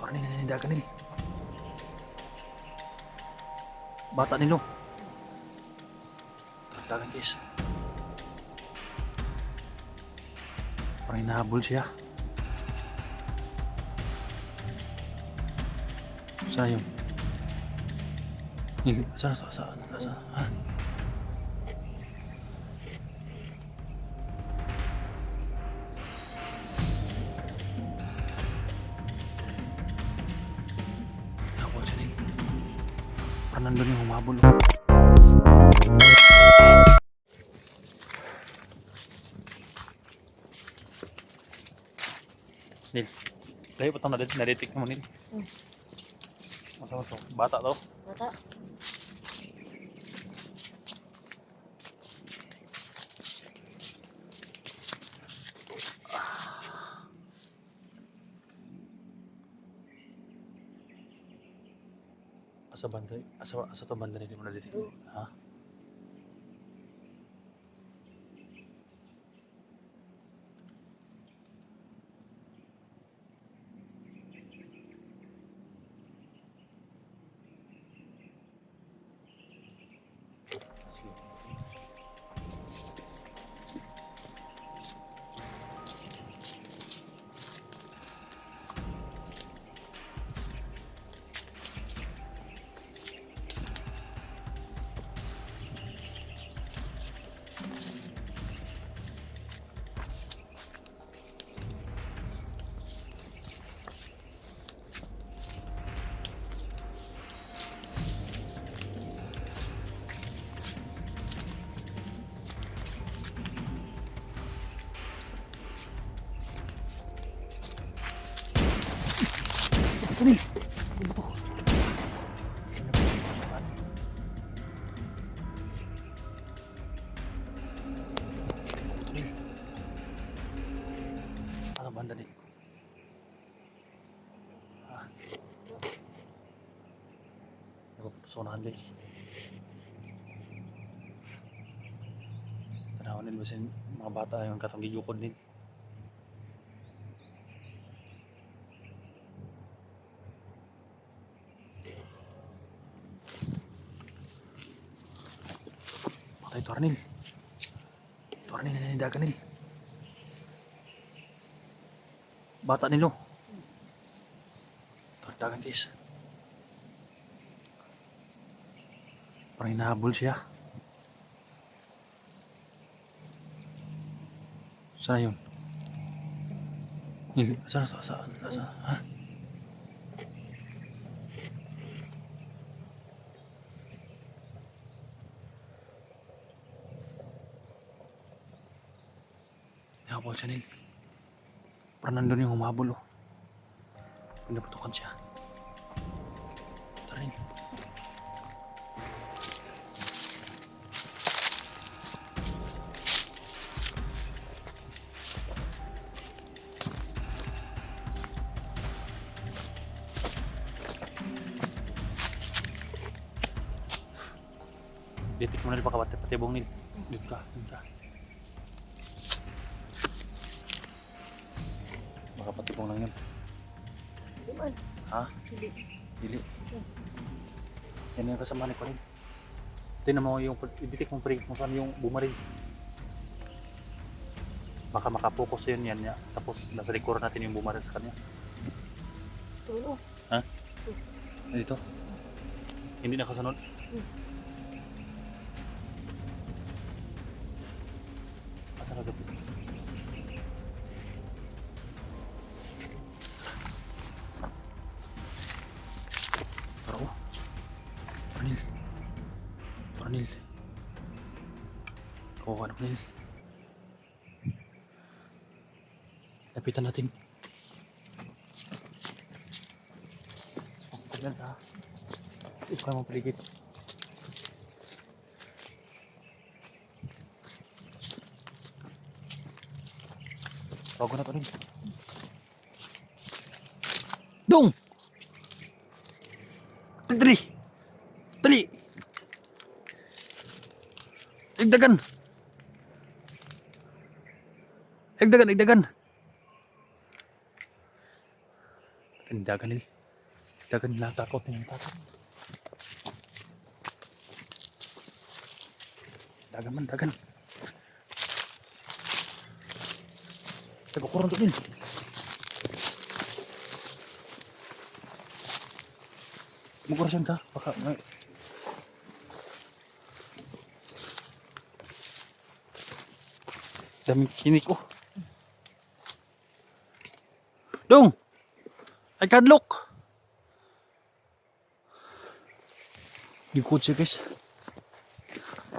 Torni na nindagan nil. Bata nilo. Dagan guys. Parang hinahabol siya. Saan yun? Saan? Ha? Hinahabol siya nil. Parang nandun yung humabol. Nil, layo pa itong naditik mo, Nil. Masa to? Bata to? Bata. Asa banda? Asa to banda Nil mo naditik? Ha? Nil! Ano to? Nil! Asa banda Nil? Ha? Napapusonahan guys. Tanawan Nil, basin mga bata yung katong gigukod Nil. Patay Tornil. Tornil na nindagan Nil. Bata nilo. Dagan guys. Parang hinahabol siya. Saan yun? Saan? Ha? Hinahabol siya Nil. Parang nandun yung humabol oh. Pinaputukan siya. Tara Nil. Ditik mo Nil, baka patibong Nil. Dito ka. Baka patibong lang yun. Diman. Ha? Dili. Yan yung kasama ni Corin. Tingnan mo yung ibitik mong pre kung saan yung bumaril. Baka makapokus yun yan niya. Tapos nasa record natin yung bumaril sa kanya. Tulo. Ha? Dito? Hindi nakasunod? Asa ka gabi? Pero Tornil. Kawawa na Tornil. Lapitan natin. Tignan ka. Ikaw mo paligid. Bago na Tornil. Dong! Dali! Dali! Igdagan! Dagan nil. Dagan nila takot niya takot. Dagan man, dagan. Tagukuran to nil. Magkurasyon ka, baka daming kinik ko. Dong! Ay kadlok! Yung kutsi guys.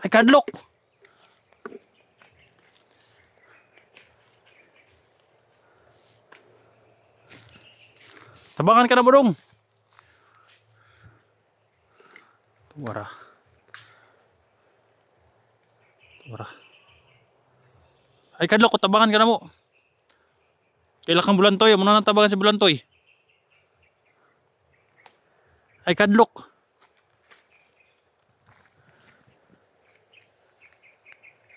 Ay kadlok! Tabangan ka na mo dong! Tuwara. Tuwara. Ay kadlok, tabangan ka na mo. Kailan kang bulantoy, muna nang tabangan si bulantoy. Ay kadlok.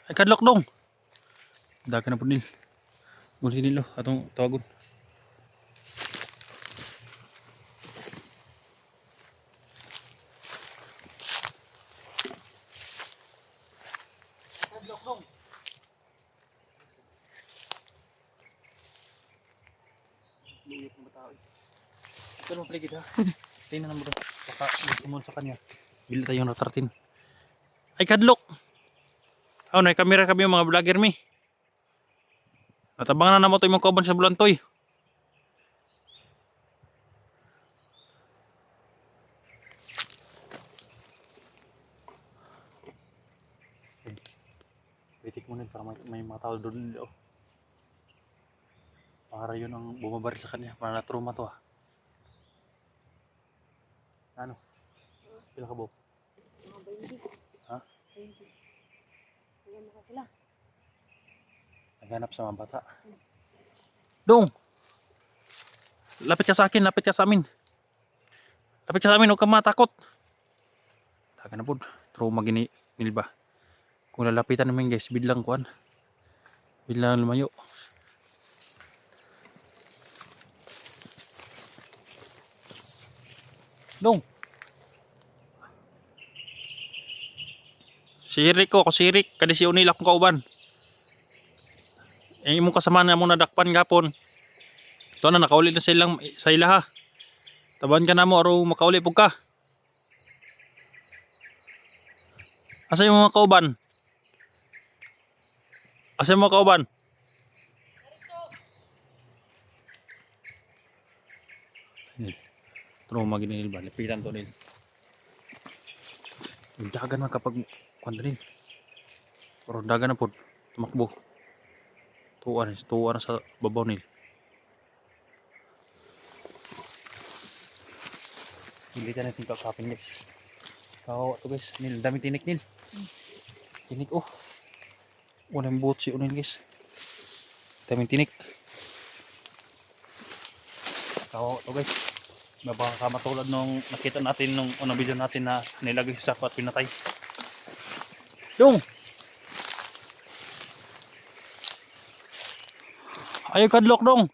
Ay kadlok dong. Dagan na po nil. Guli nilo, atong tawagon. Kadlok dong. Luyot ng batao. Ito naman paligid ha. Tingnan naman doon. Baka tumulong sa kanya. Bili tayong retratin. Ay kadlok. Oh, may kamera kami yung mga vlogger mi. Natabangan na naman ito yung mga kauban sa bulantoy. Pitik mo nun para may mga tao doon. Oh. Para yun ang bumabaril sa kanya. Para na-trauma to ha. Ano? Pila ka, Bob? Mga 20. Ha? 20. Ayan na sila. Naghanap sa mga bata. Dong! Lapit ka sa akin, lapit ka sa amin. Lapit ka sa amin, huwag kang matakot. Taga na po. Trauma gini, nilba. Kung lalapitan namin guys, bidlang kuan. Bidlang lumayo. Dong! Sirik ko, ako sirik. Kadi si Unil akong kauban. Yung imong kasama na mong nadakpan gapon. Ito na, nakauli na silang sa ila ha. Taban ka na mo, araw makauli po ka. Asa yung mga kauban? Asa yung mga kauban? Trauma ginil ba? Lapitan to nil. Yung dagan man kapag kuwan nil. Pero dagan na po. Tumakbo. Tuwa na sa babaw nil. Hindi ka natin kakapin guys. Kawawa to guys. Nil, dami tinik nil. Tinik oh. Unang buot si Unil guys. Daming tinik. Kawawa to guys. Baka matulad nung nakita natin nung unang video natin na nilagay sa sako at pinatay. Yung! Ayaw kadlok dong!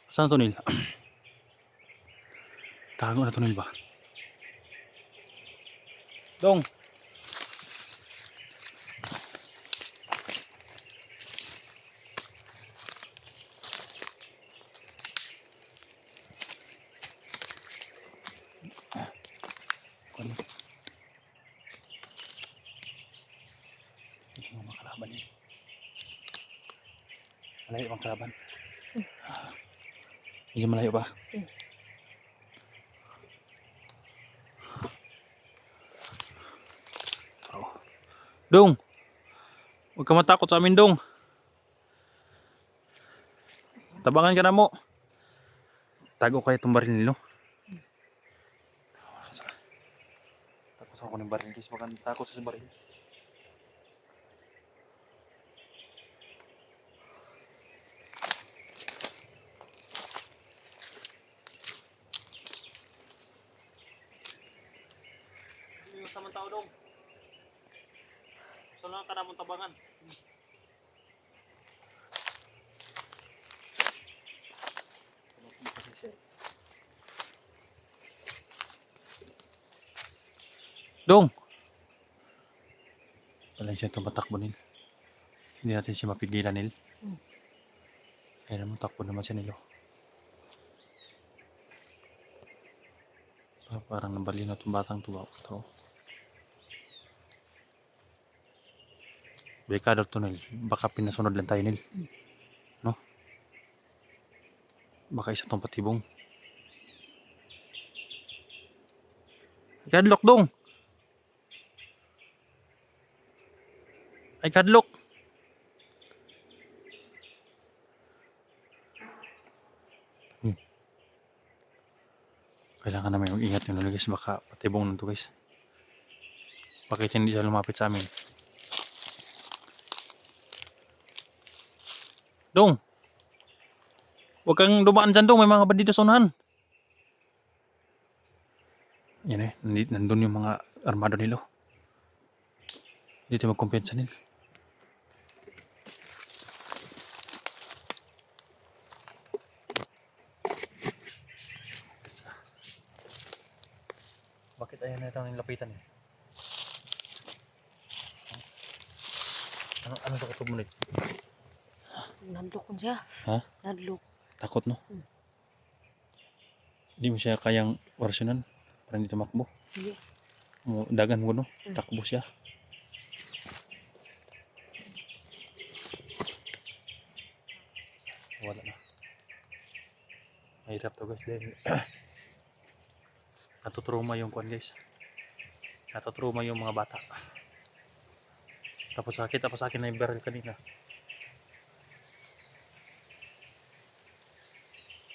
Saan to Nil? Tago na to Nil ba? Dong! Hindi mo makalaban eh. Malayo ang kalaban. Medyo malayo ba? Oh. Dong! Huwag ka matakot sa amin dong. Tabangan ka na mo. Tago kayo itong baril nilo. Takot ako ng baril guys. Baka takot sa baril. Samang tao dong. Gusto lang ka na mong tabangan. Ano kasi siya? Dong! Wala siya tumatakbo nil. Hindi natin siya mapigilan nil. Hmm. Kaya naman takbo naman siya nilo. So, parang nabalino itong batang tubaw. Ito. Bekado to nil. Baka pinasunod lang tayo nil. No? Baka isa tong patibong. Kadlok dong! Ay kadlok! Kailangan namin mag-ingat yun guys. Baka patibong nito guys. Bakit hindi siya lumapit sa amin? Dong! Huwag kang dumaan dyan dong. May mga bandido sa unahan. Yan nandun yung mga armado nila. Dito magkumpiyansa nila. Bakit ayaw na itong nilapitan eh? Ano sa kutub mo nito? Nandlok ko siya. Ha? Nandlok. Takot no? Hindi mo siya kayang warsyonan para hindi tumakbo. Hindi. Dagan mo no? Takbo siya. Wala na. Mahirap to guys dahil natutruma yung kwan guys. Natutruma yung mga bata. Tapos akin na yung barrel kanina.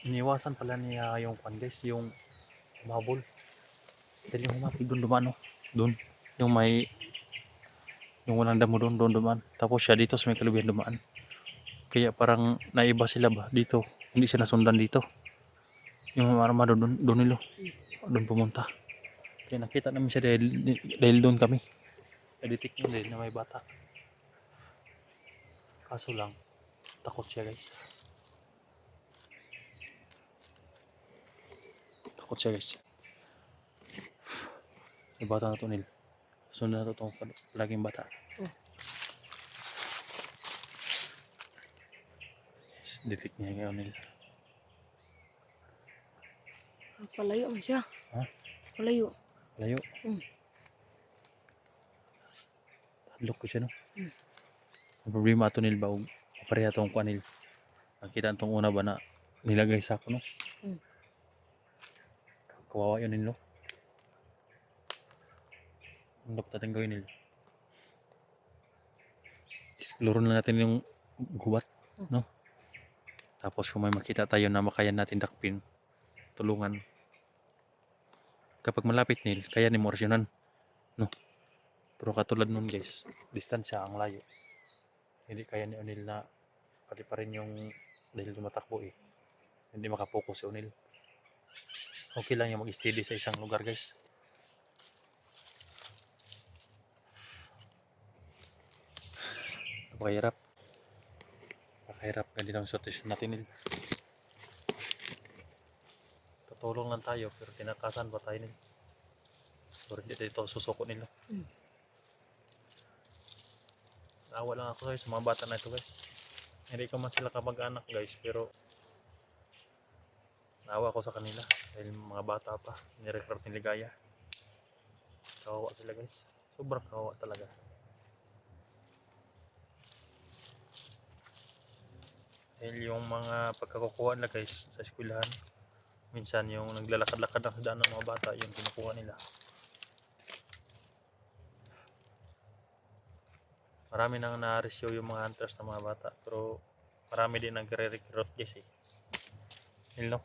Iniwasan pala niya yung kwan guys, yung humabol. Dahil yung humapit doon dumaan no? Doon. Yung walang damo doon dumaan. Tapos siya dito sa may kalubihan dumaan. Kaya parang naiba sila ba dito. Hindi sila sundan dito. Yung mga armado doon nilo. Doon pumunta. Kaya nakita namin siya dahil doon kami. Editik yun dahil na may bata. Kaso lang, takot siya guys. Takot siya guys. May bata na to nil. Sunod na to itong laging bata. Yes, detect niya ngayon nil. Palayo man siya. Ha? Palayo. Layo. Hmm. Hadlok ko siya no. Ang problema ito nil ba? Pareha itong kuha nil. Nakita itong una ba na nilagay sa ako no? Kawawa yun nil no? Ang dapat natin gawin nil. Explore na natin yung gubat no? Tapos kung may makita tayo na makayan natin dakpin, tulungan. Kapag malapit nil, kaya ni mo orsyonan. No? Pero katulad nun guys, distansya ang layo. Hindi kaya ni Onil na pati pa rin yung dahil tumatakbo eh. Hindi makapokus si Onil. Okay lang yung mag-steady sa isang lugar guys. Napakahirap. Napakahirap. Ganyan ang situation natin nil. Tutulong lang tayo pero tinakasan pa tayo nil. Pero hindi tayo susuko nila. Naawa lang ako guys sa mga bata na ito guys. Hindi ko man sila kamag-anak guys pero naawa ko sa kanila dahil mga bata pa. Nirecruit ni Ligaya. Kawawa sila guys. Sobrang kawawa talaga. Dahil yung mga pagkakukuha nila guys sa eskwelahan, minsan yung naglalakad-lakad ng daan ng mga bata yung kinukuha nila. Marami nang na-rescue yung mga hunters ng mga bata pero marami din nagre-recruit guys eh. Yun no?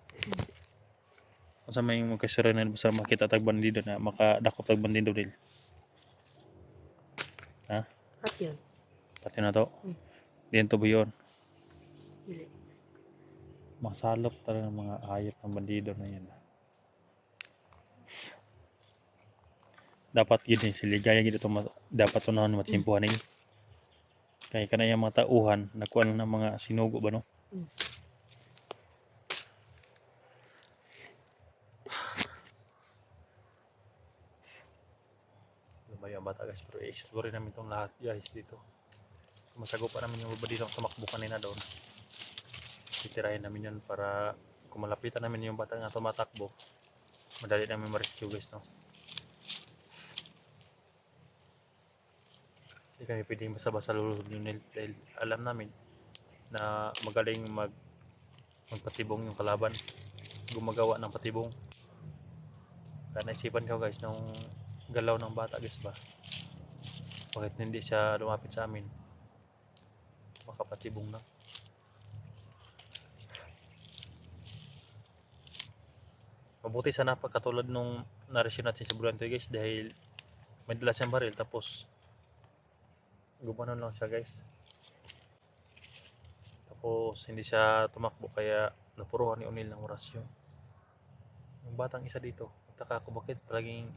Kung sa may magkasira na basta makita tag bandido na makadakop tag bandido din. Ha? At yun. Pati na to. Diyan to ba yun? Dili. Masalop talaga ng mga hayop ng bandido na yan. Dapat gini si Ligaya gito dapat unahan matsimpuhan nila. Kaya kana yung mga tauhan nakuha ng mga sinugo ba no? tumayo ang bata guys, pero i-explore namin itong lahat guys dito. Masagupan namin yung babae dito tumakbo kanina doon. Titirahin namin yun para kung malapitan namin yung bata nga tumatakbo, madali namin ma-rescue guys, no? Hindi kami pwedeng basta-basta lulunod yun dahil alam namin na magaling magpatibong yung kalaban, gumagawa ng patibong. Kaya naisipan ko guys nung galaw ng bata guys ba, bakit hindi siya lumapit sa amin, makapatibong na. Mabuti sana pagkatulad nung naresyo natin sa bulan to guys, dahil may dala siyang baril tapos gumanon lang siya guys, tapos hindi siya tumakbo kaya napuruhan ni O'Neil ng orasyon. Yung batang isa dito, nagtaka ako bakit palaging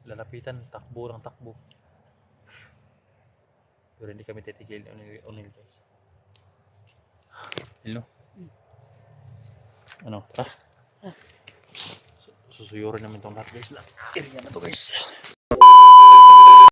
lalapitan, takbo ng takbo, pero hindi kami titigil ni O'Neil guys. Hello? Ano? Tara? Susuyurin namin tong lahat guys, area na to guys.